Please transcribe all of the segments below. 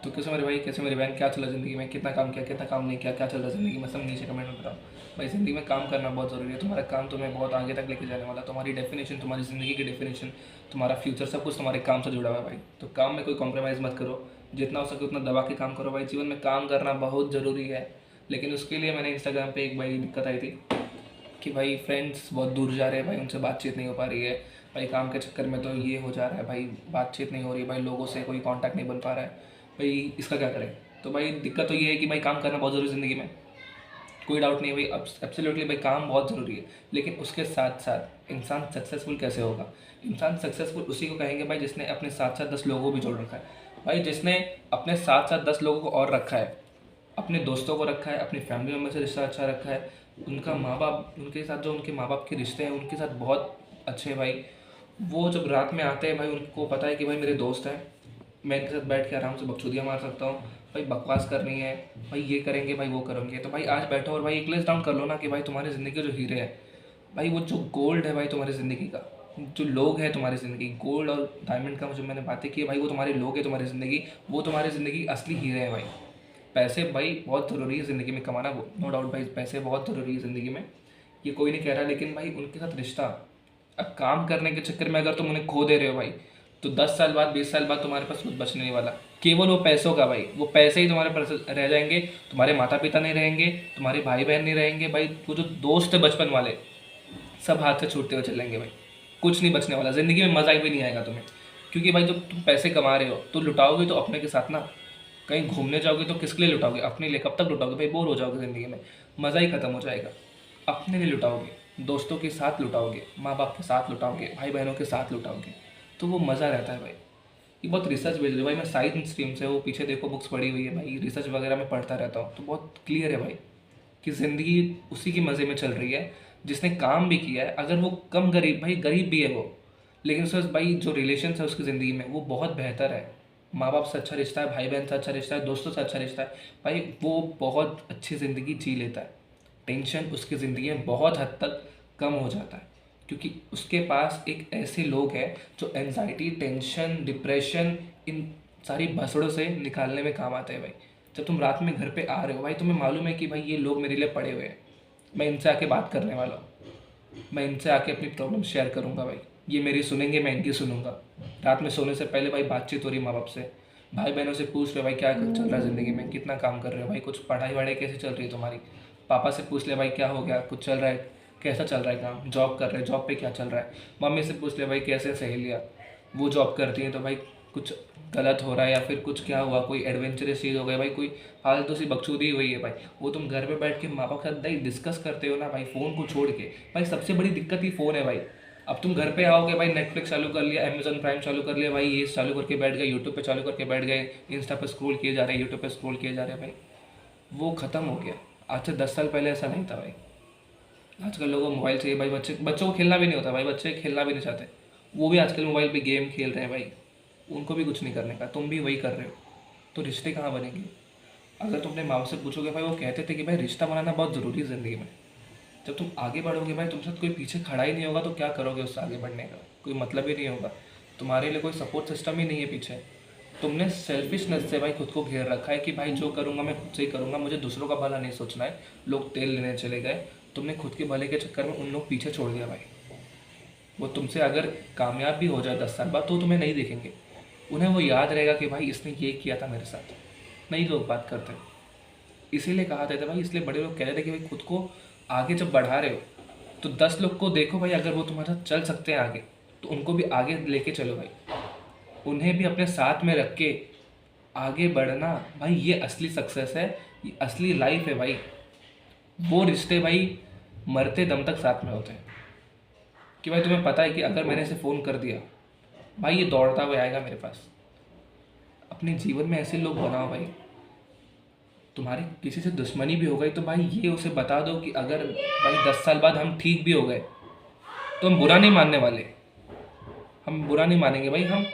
तो कैसे मेरे भाई, कैसे मेरी बहन, क्या चला ज़िंदगी में, कितना काम किया, कितना काम नहीं किया, क्या चल रहा है ज़िंदगी में, सब नीचे कमेंट में बताओ। भाई ज़िंदगी में काम करना बहुत ज़रूरी है। तुम्हारा काम तुम्हें बहुत आगे तक लेके जाने वाला है। तुम्हारी डेफिनेशन, तुम्हारी ज़िंदगी की डेफिनेशन, तुम्हारा फ्यूचर, सब कुछ तुम्हारे काम से जुड़ा हुआ है भाई। तो काम में कोई कॉम्प्रोमाइज़ मत करो। जितना हो सके उतना दबा के काम करो भाई। जीवन में काम करना बहुत ज़रूरी है। लेकिन उसके लिए मैंने इंस्टाग्राम पे एक भाई दिक्कत आई थी कि भाई फ्रेंड्स बहुत दूर जा रहे हैं भाई, उनसे बातचीत नहीं हो पा रही है भाई। काम के चक्कर में तो ये हो जा रहा है भाई, बातचीत नहीं हो रही भाई, लोगों से कोई कांटेक्ट नहीं बन पा रहा है भाई। इसका क्या करें? तो भाई दिक्कत तो ये है कि भाई काम करना बहुत ज़रूरी है ज़िंदगी में, कोई डाउट नहीं है भाई। अब एब्सोल्युटली भाई काम बहुत ज़रूरी है। लेकिन उसके साथ साथ इंसान सक्सेसफुल कैसे होगा? इंसान सक्सेसफुल उसी को कहेंगे भाई जिसने अपने साथ साथ 10 लोगों को भी जोड़ रखा है भाई। जिसने अपने साथ साथ 10 लोगों को और रखा है, अपने दोस्तों को रखा है, अपनी फैमिली मेम्बर से रिश्ता अच्छा रखा है, उनका माँ बाप, उनके साथ जो उनके माँ बाप के रिश्ते हैं उनके साथ बहुत अच्छे हैं भाई। वो जब रात में आते हैं भाई, उनको पता है कि भाई मेरे दोस्त हैं, मैं इनके साथ बैठ के आराम से बकचोदियाँ मार सकता हूँ भाई। बकवास करनी है भाई, ये करेंगे भाई, वो करेंगे, तो भाई आज बैठो और भाई एक लिस्ट डाउन कर लो ना कि भाई तुम्हारी ज़िंदगी के जो हीरे हैं भाई, वो जो गोल्ड है भाई तुम्हारी ज़िंदगी का, जो लोग हैं तुम्हारी ज़िंदगी, गोल्ड और डायमंड का जो मैंने बातें की है भाई, वो तुम्हारे लोग हैं तुम्हारी ज़िंदगी, वो तुम्हारी ज़िंदगी असली हीरे हैं भाई। पैसे भाई बहुत ज़रूरी है ज़िंदगी में कमाना, नो डाउट भाई, पैसे बहुत ज़रूरी है ज़िंदगी में, ये कोई नहीं कह रहा। लेकिन भाई उनके साथ रिश्ता, अब काम करने के चक्कर में अगर तुम उन्हें खो दे रहे हो भाई, तो 10 साल बाद, 20 साल बाद तुम्हारे पास कुछ बचने नहीं वाला। केवल वो पैसों का भाई, वो पैसे ही तुम्हारे पास रह जाएंगे। तुम्हारे माता पिता नहीं रहेंगे, तुम्हारे भाई बहन नहीं रहेंगे भाई, वो जो दोस्त है बचपन वाले, सब हाथ से छूटते हुए चलेंगे भाई। कुछ नहीं बचने वाला ज़िंदगी में, मज़ा भी नहीं आएगा तुम्हें। क्योंकि भाई जब तुम पैसे कमा रहे हो तो लुटाओगे तो अपने के साथ ना। कहीं घूमने जाओगे तो किसके लिए लुटाओगे? अपने लिए। कब तक लुटाओगे भाई? बोर हो जाओगे ज़िंदगी में, मज़ा ही ख़त्म हो जाएगा। अपने लिए लुटाओगे, दोस्तों के साथ लुटाओगे, माँ बाप के साथ लुटाओगे, भाई बहनों के साथ लुटाओगे, तो वो मज़ा रहता है भाई। ये बहुत रिसर्च बेस्ड है भाई। मैं साइंस स्ट्रीम से, वो पीछे देखो बुक्स पढ़ी हुई है भाई, रिसर्च वगैरह में पढ़ता रहता हूँ, तो बहुत क्लियर है भाई कि ज़िंदगी उसी की मज़े में चल रही है जिसने काम भी किया है। अगर वो कम गरीब, भाई गरीब भी है वो, लेकिन उसके भाई जो रिलेशन है उसकी ज़िंदगी में वो बहुत बेहतर है। माँ बाप से अच्छा रिश्ता है, भाई बहन से अच्छा रिश्ता है, दोस्तों से अच्छा रिश्ता है भाई, वो बहुत अच्छी ज़िंदगी जी लेता है। टेंशन उसकी ज़िंदगी में बहुत हद तक कम हो जाता है, क्योंकि उसके पास एक ऐसे लोग हैं जो एनजाइटी, टेंशन, डिप्रेशन, इन सारी भसड़ों से निकालने में काम आते हैं भाई। जब तुम रात में घर पे आ रहे हो भाई, तुम्हें मालूम है कि भाई ये लोग मेरे लिए पड़े हुए हैं, मैं इनसे आके बात करने वाला हूँ, मैं इनसे आके अपनी प्रॉब्लम शेयर करूँगा भाई, ये मेरी सुनेंगे, मैं इनकी सुनूंगा। रात में सोने से पहले भाई बातचीत हो रही माँ बाप से, भाई बहनों से पूछ रहे भाई क्या चल रहा है ज़िंदगी में, कितना काम कर रहे हो भाई, कुछ पढ़ाई वढ़ाई कैसे चल रही है तुम्हारी। पापा से पूछ ले भाई क्या हो गया, कुछ चल रहा है, कैसा चल रहा है काम, जॉब कर रहे हैं, जॉब पे क्या चल रहा है। मम्मी से पूछ ले भाई कैसे सहेलियाँ, वो जॉब करती हैं तो भाई कुछ गलत हो रहा है या फिर कुछ क्या हुआ, कोई एडवेंचरस चीज़ हो गई भाई, कोई फालतू सी बकचोदी हुई है भाई, वो तुम घर पे बैठ के माँ बाप के साथ भाई डिस्कस करते हो ना भाई, फ़ोन को छोड़ के। भाई सबसे बड़ी दिक्कत ही फ़ोन है भाई। अब तुम घर पे आओगे भाई, नेटफ्लिक्स चालू कर लिया, अमेजन प्राइम चालू कर लिया भाई, ये चालू करके बैठ गए, यूट्यूब पे चालू करके बैठ गए, इंस्टा पे स्क्रॉल किए जा रहे हैं, यूट्यूब पे स्क्रॉल किए जा रहे हैं भाई, वो ख़त्म हो गया। आज से 10 साल पहले ऐसा नहीं था भाई। आजकल लोगों को मोबाइल चाहिए भाई, बच्चों को खेलना भी नहीं होता भाई, बच्चे खेलना भी नहीं चाहते, वो भी आजकल मोबाइल पे गेम खेल रहे हैं भाई, उनको भी कुछ नहीं करने का, तुम भी वही कर रहे हो। तो रिश्ते कहाँ बनेंगे? अगर तुम अपने माँ बाप से पूछोगे भाई, वो कहते थे कि भाई रिश्ता बनाना बहुत ज़रूरी है ज़िंदगी में। जब तुम आगे बढ़ोगे भाई, तुम साथ कोई पीछे खड़ा ही नहीं होगा तो क्या करोगे उससे आगे बढ़ने का? कोई मतलब ही नहीं होगा, तुम्हारे लिए कोई सपोर्ट सिस्टम ही नहीं है पीछे। तुमने सेल्फिशनेस से भाई खुद को घेर रखा है कि भाई जो करूँगा मैं खुद से ही करूँगा, मुझे दूसरों का भला नहीं सोचना है। लोग तेल लेने चले गए, तुमने खुद के भले के चक्कर में उन लोग पीछे छोड़ दिया भाई। वो तुमसे अगर कामयाब भी हो जाए 10 साल बाद तो तुम्हें नहीं देखेंगे, उन्हें वो याद रहेगा कि भाई इसने ये किया था मेरे साथ। नहीं लोग बात करते, इसीलिए कहा था भाई, इसलिए बड़े लोग कहते थे कि भाई खुद को आगे जब बढ़ा रहे हो तो 10 लोग को देखो भाई, अगर वो तुम्हारे साथ चल सकते हैं आगे तो उनको भी आगे लेके चलो भाई, उन्हें भी अपने साथ में रख के आगे बढ़ना भाई, ये असली सक्सेस है, ये असली लाइफ है भाई। वो रिश्ते भाई मरते दम तक साथ में होते हैं कि भाई तुम्हें पता है कि अगर मैंने इसे फ़ोन कर दिया भाई, ये दौड़ता हुआ आएगा मेरे पास। अपने जीवन में ऐसे लोग बनाओ भाई। तुम्हारी किसी से दुश्मनी भी हो गई तो भाई ये उसे बता दो कि अगर भाई 10 साल बाद हम ठीक भी हो गए तो हम बुरा नहीं मानने वाले, हम बुरा नहीं मानेंगे भाई। हम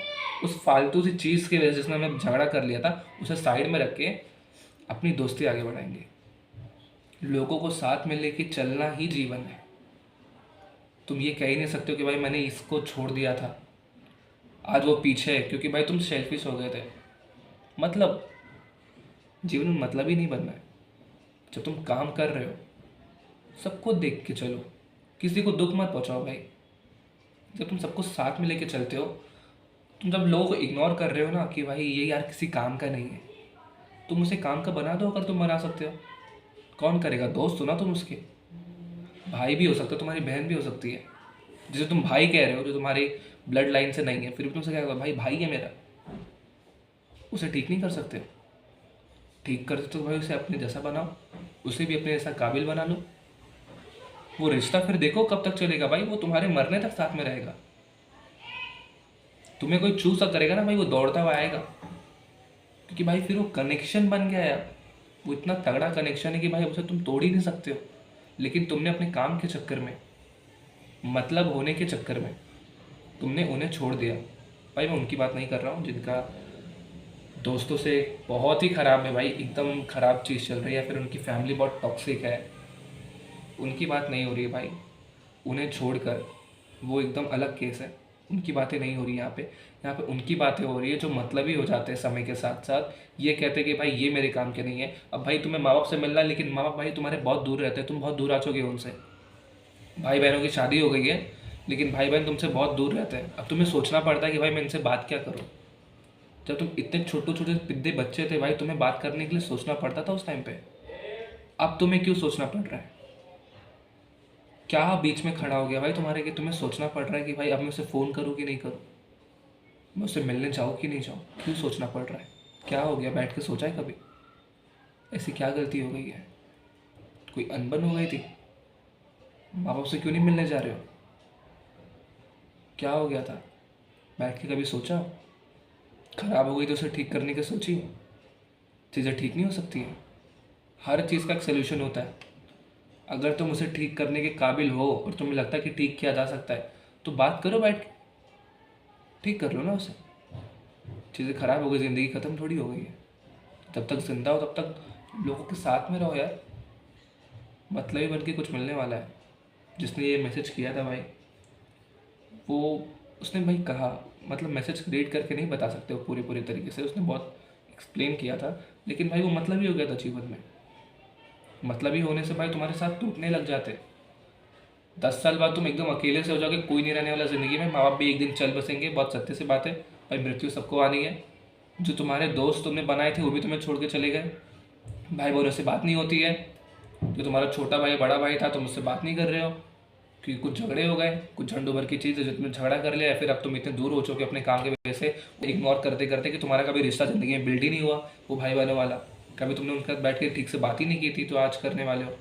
उस फालतू सी चीज़ की वजह से जिसमें हमने झगड़ा कर लिया था उसे साइड में रख के अपनी दोस्ती आगे बढ़ाएंगे। लोगों को साथ में लेके चलना ही जीवन है। तुम ये कह ही नहीं सकते हो कि भाई मैंने इसको छोड़ दिया था, आज वो पीछे है, क्योंकि भाई तुम सेल्फिश हो गए थे। मतलब जीवन में मतलब ही नहीं बनना है। जब तुम काम कर रहे हो सबको देख के चलो, किसी को दुख मत पहुंचाओ भाई। जब तुम सबको साथ में लेके चलते हो, तुम जब लोगों को इग्नोर कर रहे हो ना कि भाई ये यार किसी काम का नहीं है, तुम उसे काम का बना दो। अगर तुम बना सकते हो, कौन करेगा? दोस्त हो ना तुम उसके, भाई भी हो सकता है, तुम्हारी बहन भी हो सकती है, जिसे तुम भाई कह रहे हो, जो तुम्हारी ब्लड लाइन से नहीं है, फिर भी तुमसे क्या होगा? भाई भाई है मेरा। उसे ठीक नहीं कर सकते? ठीक कर सकते हो भाई, उसे अपने जैसा बनाओ, उसे भी अपने जैसा काबिल बना लो। वो रिश्ता फिर देखो कब तक चलेगा भाई, वो तुम्हारे मरने तक साथ में रहेगा। तुम्हें कोई चूज सा करेगा ना भाई, वो दौड़ता हुआ आएगा, क्योंकि भाई फिर वो कनेक्शन बन गया है। वो इतना तगड़ा कनेक्शन है कि भाई उसे तुम तोड़ ही नहीं सकते हो। लेकिन तुमने अपने काम के चक्कर में, मतलब होने के चक्कर में, तुमने उन्हें छोड़ दिया। भाई मैं उनकी बात नहीं कर रहा हूँ जिनका दोस्तों से बहुत ही ख़राब है भाई, एकदम ख़राब चीज़ चल रही है, या फिर उनकी फैमिली बहुत टॉक्सिक है, उनकी बात नहीं हो रही है भाई। उन्हें छोड़कर, वो एकदम अलग केस है, उनकी बातें नहीं हो रही यहाँ पे उनकी बातें हो रही है जो मतलबी हो जाते हैं समय के साथ साथ। ये कहते हैं कि भाई ये मेरे काम के नहीं है। अब भाई तुम्हें माँ बाप से मिलना है, लेकिन माँ बाप भाई तुम्हारे बहुत दूर रहते हैं, तुम बहुत दूर आ चुके हो उनसे। भाई बहनों की शादी हो गई है, लेकिन भाई बहन तुमसे बहुत दूर रहते हैं। अब तुम्हें सोचना पड़ता है कि भाई मैं इनसे बात क्या करूँ। जब तुम इतने छोटे छोटे पिद्दे बच्चे थे भाई, तुम्हें बात करने के लिए सोचना पड़ता था उस टाइम पे। अब तुम्हें क्यों सोचना पड़ रहा है? क्या बीच में खड़ा हो गया भाई तुम्हारे कि तुम्हें सोचना पड़ रहा है कि भाई अब मैं उसे फ़ोन करूँ कि नहीं करूँ, मैं उससे मिलने जाऊँ कि नहीं जाऊँ? क्यों सोचना पड़ रहा है? क्या हो गया? बैठ के सोचा है कभी? ऐसी क्या गलती हो गई है? कोई अनबन हो गई थी? माँ बाप से क्यों नहीं मिलने जा रहे हो? क्या हो गया था? बैठ के कभी सोचा? खराब हो गई तो उसे ठीक करने की सोची? चीज़ें ठीक नहीं हो सकती हैं। हर चीज़ का एक सोल्यूशन होता है। अगर तुम उसे ठीक करने के काबिल हो और तुम्हें लगता है कि ठीक किया जा सकता है, तो बात करो बैठ के, ठीक कर लो ना उसे। चीज़ें खराब हो गई, ज़िंदगी ख़त्म थोड़ी हो गई है। जब तक जिंदा हो तब तक लोगों के साथ में रहो यार। मतलबी बन के कुछ मिलने वाला है। जिसने ये मैसेज किया था भाई, वो उसने भाई कहा, मतलब मैसेज रीड करके नहीं बता सकते वो पूरे पूरे तरीके से, उसने बहुत एक्सप्लेन किया था, लेकिन भाई वो मतलब ही हो गया था जीवन में। मतलब ही होने से भाई तुम्हारे साथ टूटने लग जाते। 10 साल बाद तुम एकदम अकेले से हो जाओगे, कोई नहीं रहने वाला ज़िंदगी में। माँ बाप भी एक दिन चल बसेंगे, बहुत सत्य सी बात है भाई, मृत्यु सबको आनी है। जो तुम्हारे दोस्त तुमने बनाए थे वो भी तुम्हें छोड़ के चले गए। भाई बहनों से बात नहीं होती है। जो तुम्हारा छोटा भाई बड़ा भाई था, तुम उससे बात नहीं कर रहे हो क्योंकि कुछ झगड़े हो गए, कुछ झंडू भर की चीज़ है जो तुमने झगड़ा कर लिया, या फिर अब तुम इतने दूर हो चुके अपने काम की वजह से, इग्नोर करते करते, कि तुम्हारा कभी रिश्ता ज़िंदगी में बिल्ड ही नहीं हुआ वो भाई बहनों वाला। कभी तुमने उनके साथ बैठ के ठीक से बात ही नहीं की थी, तो आज करने वाले हो।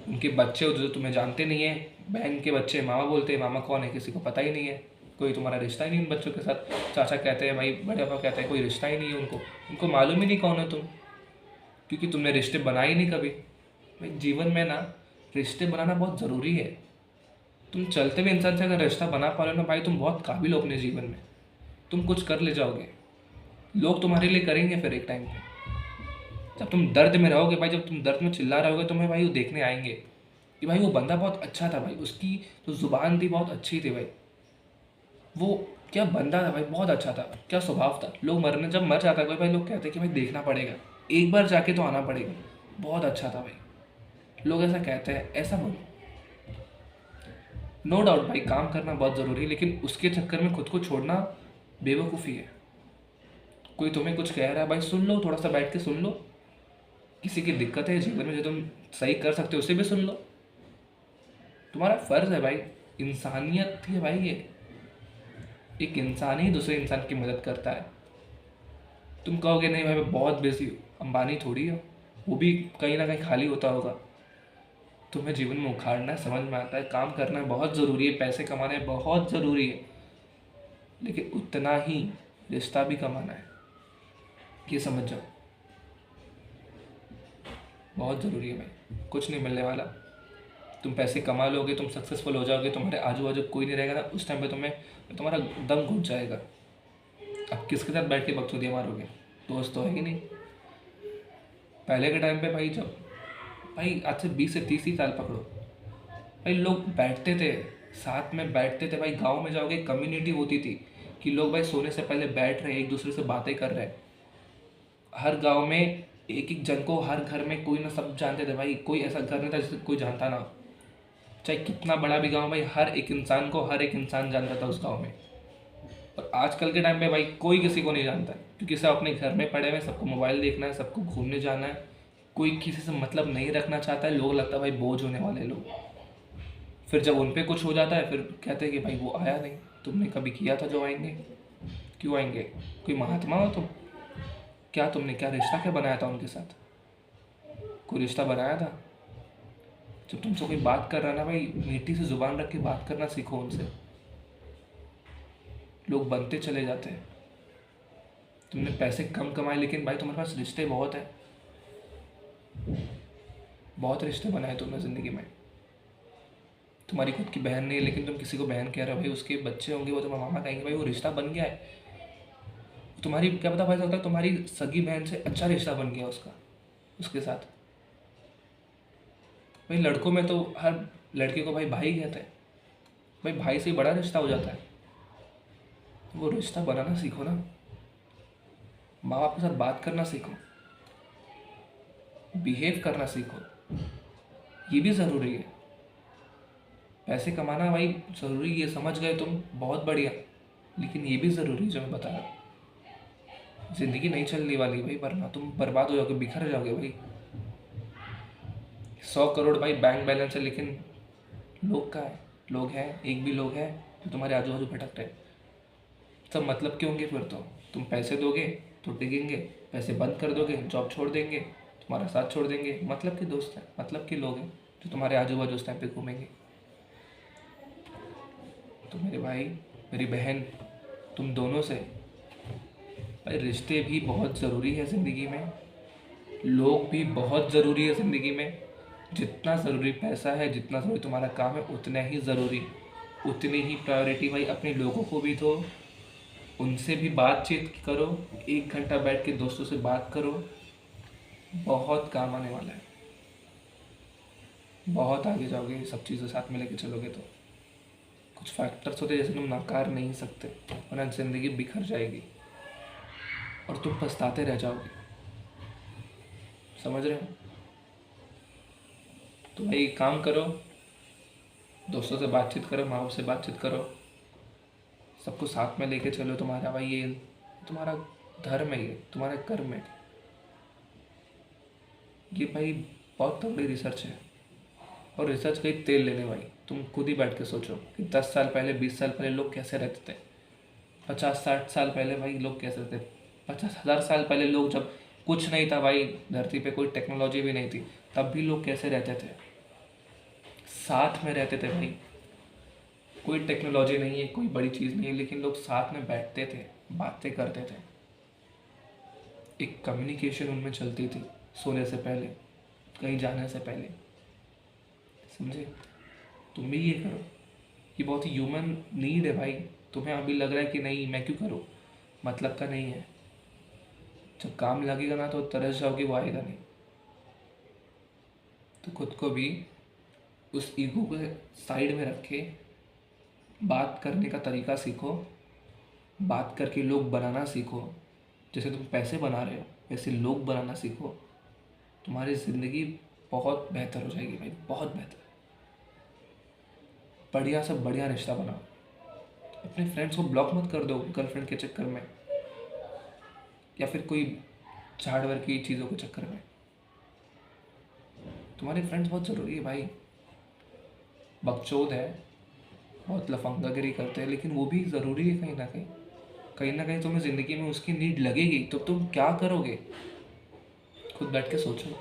उनके बच्चे हो जो तुम्हें जानते नहीं है, बहन के बच्चे मामा बोलते हैं, मामा कौन है किसी को पता ही नहीं है। कोई तुम्हारा रिश्ता ही नहीं उन बच्चों के साथ। चाचा कहते हैं भाई, बड़े पापा कहते हैं, कोई रिश्ता ही नहीं है उनको। उनको मालूम ही नहीं कौन है तुम, क्योंकि तुमने रिश्ते बनाए ही नहीं कभी। भाई जीवन में ना रिश्ते बनाना बहुत ज़रूरी है। तुम चलते हुए इंसान से अगर रिश्ता बना पा रहे हो ना भाई, तुम बहुत काबिल हो अपने जीवन में, तुम कुछ कर ले जाओगे। लोग तुम्हारे लिए करेंगे फिर एक टाइम पे। जब तुम दर्द में रहोगे भाई, जब तुम दर्द में चिल्ला रहे होगे, तुम्हें भाई वो देखने आएंगे कि भाई वो बंदा बहुत अच्छा था भाई, उसकी जो ज़ुबान थी बहुत अच्छी थी भाई, वो क्या बंदा था भाई, बहुत अच्छा था, क्या स्वभाव था। लोग मरने जब मर जाता है कोई भाई, लोग कहते हैं कि भाई देखना पड़ेगा, एक बार जाके तो आना पड़ेगा, बहुत अच्छा था भाई। लोग ऐसा कहते हैं, ऐसा बोलो। नो डाउट भाई काम करना बहुत ज़रूरी है, लेकिन उसके चक्कर में खुद को छोड़ना बेवकूफ़ी है। कोई तुम्हें कुछ कह रहा है भाई, सुन लो, थोड़ा सा बैठ के सुन लो। किसी की दिक्कत है जीवन में जो तुम सही कर सकते हो, उसे भी सुन लो। तुम्हारा फ़र्ज़ है भाई, इंसानियत है भाई ये। एक इंसान ही दूसरे इंसान की मदद करता है। तुम कहोगे नहीं भाई मैं बहुत बिजी हूँ, अंबानी थोड़ी हो, वो भी कहीं ना कहीं खाली होता होगा। तुम्हें जीवन में उखाड़ना है, समझ में आता है, काम करना बहुत ज़रूरी है, पैसे कमाने बहुत ज़रूरी है, लेकिन उतना ही रिश्ता भी कमाना है, ये समझ जाओ। बहुत ज़रूरी है भाई, कुछ नहीं मिलने वाला। तुम पैसे कमा लोगे, तुम सक्सेसफुल हो जाओगे, तुम्हारे आजू बाजू कोई नहीं रहेगा ना, उस टाइम पे तुम्हें तुम्हारा दम घुट जाएगा। अब किसके साथ बैठ के बकचोदियाँ मारोगे? दोस्त तो है ही नहीं। पहले के टाइम पे भाई, जब भाई आज से 20 से 30 ही साल पकड़ो भाई, लोग बैठते थे, साथ में बैठते थे भाई। गांव में जाओगे, कम्युनिटी होती थी कि लोग भाई सोने से पहले बैठ रहे, एक दूसरे से बातें कर रहे हैं। हर गांव में एक एक जन को हर घर में कोई ना, सब जानते थे भाई, कोई ऐसा घर नहीं था जिसे कोई जानता ना। चाहे कितना बड़ा भी गांव भाई, हर एक इंसान को हर एक इंसान जानता था उस गांव में। और आजकल के टाइम पे भाई कोई किसी को नहीं जानता है, क्योंकि सब अपने घर में पड़े हुए हैं, सबको मोबाइल देखना है, सबको घूमने जाना है, कोई किसी से मतलब नहीं रखना चाहता है। लोग लगता है भाई बोझ होने वाले लोग। फिर जब उन पे कुछ हो जाता है फिर कहते हैं कि भाई वो आया नहीं, तुमने कभी किया था जो आएंगे, क्यों आएंगे, कोई महात्मा हो तुम, क्या तुमने क्या रिश्ता क्या बनाया था उनके साथ, कोई रिश्ता बनाया था। जब तुमसे कोई बात कर रहा है ना भाई, मीठी से जुबान रख के बात करना सीखो उनसे। लोग बनते चले जाते हैं। तुमने पैसे कम कमाए लेकिन भाई तुम्हारे पास रिश्ते बहुत है, बहुत रिश्ते बनाए तुमने ज़िंदगी में। तुम्हारी खुद की बहन नहीं है लेकिन तुम किसी को बहन कह रहे हो, भाई उसके बच्चे होंगे वो तुम्हारा मामा कहेंगे, भाई वो रिश्ता बन गया है। तुम्हारी क्या पता भाई, सकता है तुम्हारी सगी बहन से अच्छा रिश्ता बन गया उसका, उसके साथ। भाई लड़कों में तो हर लड़के को भाई भाई कहते हैं, भाई भाई से ही बड़ा रिश्ता हो जाता है। वो रिश्ता बनाना सीखो ना, माँ बाप के साथ बात करना सीखो, बिहेव करना सीखो, ये भी ज़रूरी है। पैसे कमाना भाई ज़रूरी, ये समझ गए तुम, बहुत बढ़िया, लेकिन ये भी ज़रूरी है जो मैं बता रहा हूँ। ज़िंदगी नहीं चलने वाली भाई, वरना तुम बर्बाद हो जाओगे, बिखर जाओगे भाई। 100 करोड़ भाई बैंक बैलेंस है, लेकिन लोग कहाँ है, लोग हैं, एक भी लोग हैं जो तुम्हारे आजू बाजू भटक रहे हैं। सब मतलब क्यों होंगे फिर तो, तुम पैसे दोगे तो टिकेंगे, पैसे बंद कर दोगे जॉब छोड़ देंगे, तुम्हारा साथ छोड़ देंगे। मतलब के दोस्त हैं, मतलब के लोग हैं जो तुम्हारे आजू बाजू उस टाइम पे घूमेंगे। तो मेरे भाई मेरी बहन, तुम दोनों से भाई, रिश्ते भी बहुत ज़रूरी है ज़िंदगी में, लोग भी बहुत ज़रूरी है ज़िंदगी में। जितना ज़रूरी पैसा है, जितना ज़रूरी तुम्हारा काम है, उतना ही ज़रूरी, उतनी ही प्रायोरिटी भाई अपने लोगों को भी दो। उनसे भी बातचीत करो, 1 घंटा बैठ के दोस्तों से बात करो, बहुत काम आने वाला है, बहुत आगे जाओगे ये सब चीज़ें साथ में लेके चलोगे तो। कुछ फैक्टर्स होते हैं जैसे तुम नकार नहीं सकते, वरना ज़िंदगी बिखर जाएगी और तुम पछताते रह जाओगे। समझ रहे हो? तो भाई काम करो, दोस्तों से बातचीत करो, माँ बाप से बातचीत करो, सबको साथ में लेके चलो। तुम्हारा भाई ये तुम्हारा धर्म है, ये तुम्हारा कर्म है। ये भाई बहुत तगड़ी रिसर्च है, और रिसर्च का ही तेल लेने भाई। तुम खुद ही बैठ के सोचो कि 10 साल पहले, 20 साल पहले लोग कैसे रहते थे, 50-60 साल पहले भाई लोग कैसे थे, 50,000 साल पहले लोग, जब कुछ नहीं था भाई धरती पे, कोई टेक्नोलॉजी भी नहीं थी, तब भी लोग कैसे रहते थे, साथ में रहते थे भाई। कोई टेक्नोलॉजी नहीं है, कोई बड़ी चीज़ नहीं है, लेकिन लोग साथ में बैठते थे, बातें करते थे, एक कम्युनिकेशन उनमें चलती थी, सोने से पहले, कहीं जाने से पहले। समझे? तुम भी ये करो, ये बहुत ही ह्यूमन नीड है भाई। तुम्हें अभी लग रहा है कि नहीं मैं क्यों करूँ, मतलब का नहीं है। जब काम लगेगा ना तो तरस जाओगे, वो आएगा नहीं। तो खुद को भी उस ईगो को साइड में रखे, बात करने का तरीका सीखो, बात करके लोग बनाना सीखो। जैसे तुम पैसे बना रहे हो वैसे लोग बनाना सीखो, तुम्हारी ज़िंदगी बहुत बेहतर हो जाएगी भाई, बहुत बेहतर। बढ़िया से बढ़िया रिश्ता बनाओ। अपने फ्रेंड्स को ब्लॉक मत कर दो गर्लफ्रेंड के चक्कर में, या फिर कोई झाड़वर की चीज़ों के चक्कर में। तुम्हारे फ्रेंड्स बहुत ज़रूरी है भाई। बकचोद है, बहुत लफंगागिरी करते हैं, लेकिन वो भी ज़रूरी है कहीं ना कहीं। कहीं ना कहीं तुम्हें ज़िंदगी में उसकी नीड लगेगी, तो तुम क्या करोगे, खुद बैठ के सोचो।